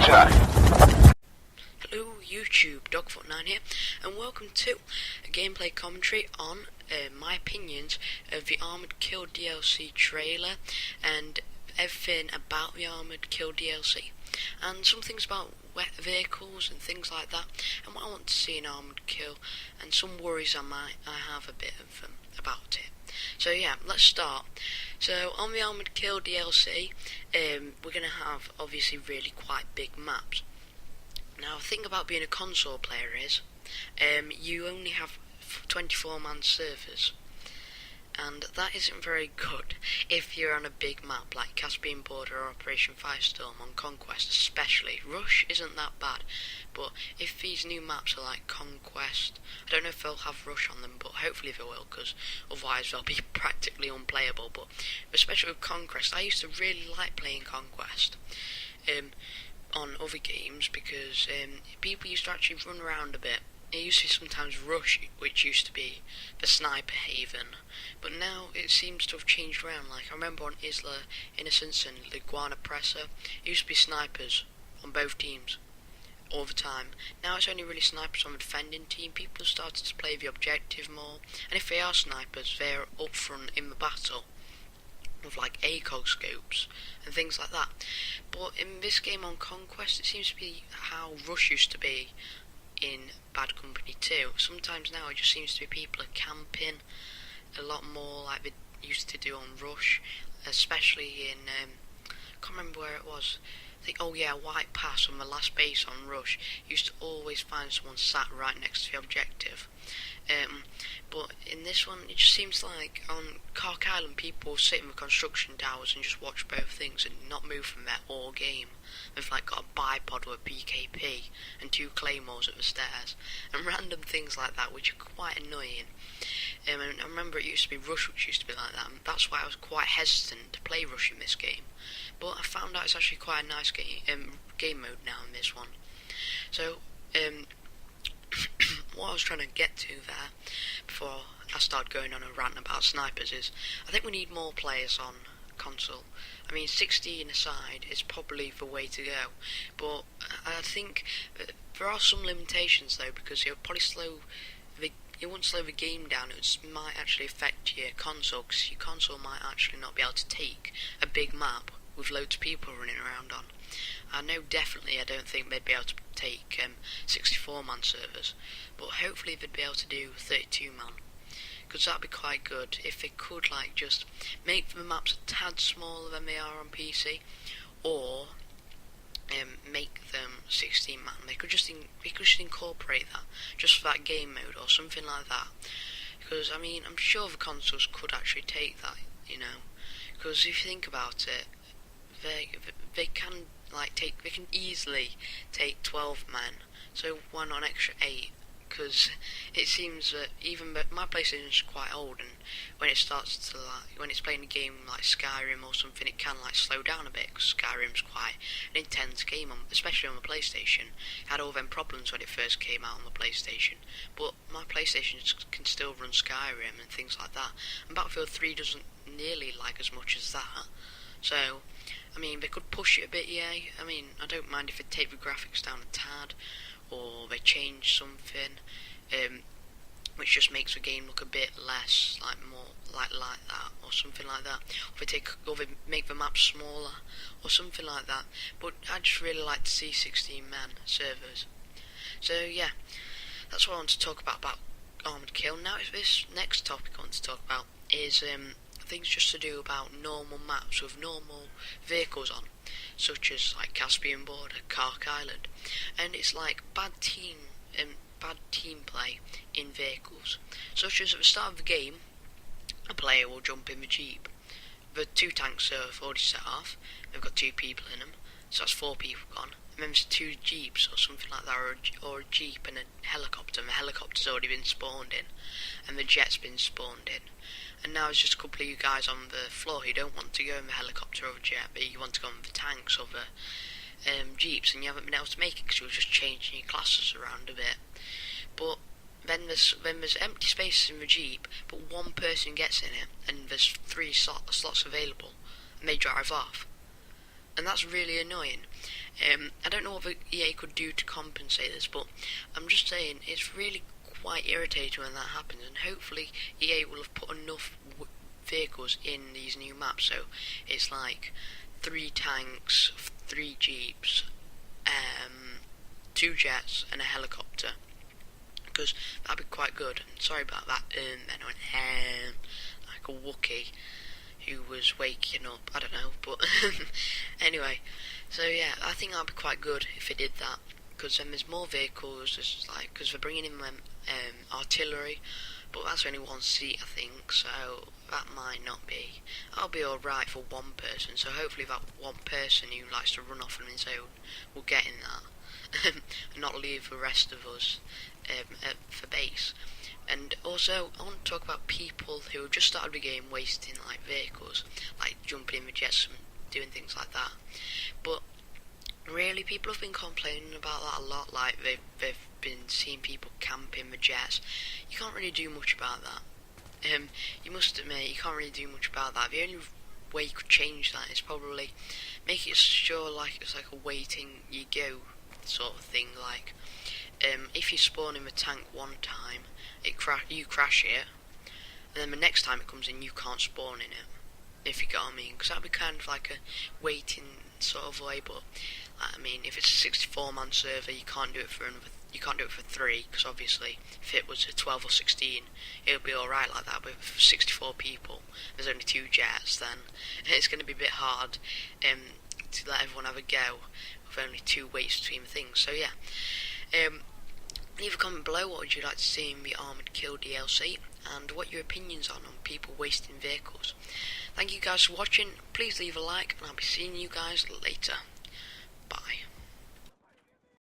Hello YouTube, Dogfoot9 here, and welcome to a gameplay commentary on my opinions of the Armored Kill DLC trailer and everything about the Armored Kill DLC, and some things about wet vehicles and things like that, and what I want to see in Armored Kill, and some worries I have a bit of about it. So yeah, let's start. So on the Armored Kill DLC, we're going to have obviously really quite big maps. Now the thing about being a console player is, you only have 24-man servers, and that isn't very good if you're on a big map like Caspian Border or Operation Firestorm on Conquest especially. Rush isn't that bad, but if these new maps are like Conquest, I don't know if they'll have Rush on them, but hopefully they will, because otherwise they'll be practically unplayable. But especially with Conquest, I used to really like playing Conquest on other games, because people used to actually run around a bit. It used to be sometimes Rush, which used to be the sniper haven, but now it seems to have changed around. Like I remember on Isla Innocence and Liguana Presser, it used to be snipers on both teams all the time. Now it's only really snipers on the defending team. People have started to play the objective more, and if they are snipers, they're up front in the battle with like ACOG scopes and things like that. But in this game on Conquest, it seems to be how Rush used to be in Bad Company 2. Sometimes now it just seems to be people are camping a lot more like they used to do on Rush, especially in I can't remember where it was. I think, oh yeah, White Pass on the last base on Rush. You used to always find someone sat right next to the objective. But in this one, it just seems like on Cork Island, people sit in the construction towers and just watch both things and not move from there all game. They've like got a bipod with a PKP and 2 claymores at the stairs and random things like that, which are quite annoying. And I remember it used to be Rush, which used to be like that, and that's why I was quite hesitant to play Rush in this game. But I found out it's actually quite a nice game mode now in this one. So what I was trying to get to there before I start going on a rant about snipers is, I think we need more players on console. I mean, 16 aside is probably the way to go, but I think there are some limitations though, because it won't slow the game down. It might actually affect your console, because your console might actually not be able to take a big map with loads of people running around on. I know definitely I don't think they'd be able to take 64-man servers, but hopefully they'd be able to do 32-man, because that'd be quite good if they could like just make the maps a tad smaller than they are on PC, or make them 16-man. They could just incorporate that just for that game mode or something like that, because I mean I'm sure the consoles could actually take that, you know, because if you think about it, they can easily take 12 men, so why not an extra 8? Because it seems that even my PlayStation is quite old, and when it starts to when it's playing a game like Skyrim or something, it can like slow down a bit, because Skyrim's quite an intense game, especially on the PlayStation. It had all them problems when it first came out on the PlayStation, but my PlayStation can still run Skyrim and things like that, and Battlefield 3 doesn't nearly like as much as that. So I mean, they could push it a bit, yeah. I mean, I don't mind if they take the graphics down a tad, or they change something, which just makes the game look a bit less, like more like that, or something like that. Or they make the map smaller, or something like that. But I just really like to see 16-man servers. So yeah, that's what I want to talk about Armored Kill. Now, this next topic I want to talk about is things just to do about normal maps with normal vehicles on, such as like Caspian Border, Cork Island, and it's like bad team play in vehicles, such as at the start of the game, a player will jump in the jeep. The 2 tanks are already set off. They've got 2 people in them, so that's 4 people gone. And then there's 2 jeeps or something like that, or a jeep and a helicopter. And the helicopter's already been spawned in, and the jet's been spawned in. And now it's just a couple of you guys on the floor who don't want to go in the helicopter or the jet, but you want to go in the tanks or the jeeps, and you haven't been able to make it because you were just changing your classes around a bit. But then there's empty spaces in the jeep, but one person gets in it, and there's 3 slots available, and they drive off. and that's really annoying. I don't know what the EA could do to compensate this, but I'm just saying it's really quite irritating when that happens, and hopefully EA will have put enough vehicles in these new maps, so it's like 3 tanks, 3 jeeps, 2 jets and a helicopter, because that'd be quite good. And sorry about that, then I went like a Wookiee who was waking up, I don't know, but anyway, so yeah, I think that'd be quite good if they did that, because then there's more vehicles, because they're bringing in artillery, but that's only 1 seat, I think, so that might not be. I'll be alright for 1 person, so hopefully that 1 person who likes to run off on his own will get in that, and not leave the rest of us for base. And also, I want to talk about people who have just started the game wasting like vehicles, like jumping in the jets and doing things like that. But really, people have been complaining about that a lot. Like they've been seeing people camping the jets. You can't really do much about that. You must admit, you can't really do much about that. The only way you could change that is probably make it sure like it's like a waiting you go sort of thing. Like if you spawn in the tank 1 time, you crash it, and then the next time it comes in, you can't spawn in it. If you get what I mean, because that'd be kind of like a waiting sort of way. But I mean, if it's a 64-man server, you can't do it for 3, because obviously if it was a 12 or 16, it would be alright like that. But for 64 people, there's only 2 jets, then it's going to be a bit hard to let everyone have a go with only 2 waits between the things. So yeah. Leave a comment below what would you like to see in the Armoured Kill DLC, and what your opinions are on people wasting vehicles. Thank you guys for watching, please leave a like, and I'll be seeing you guys later. Bye.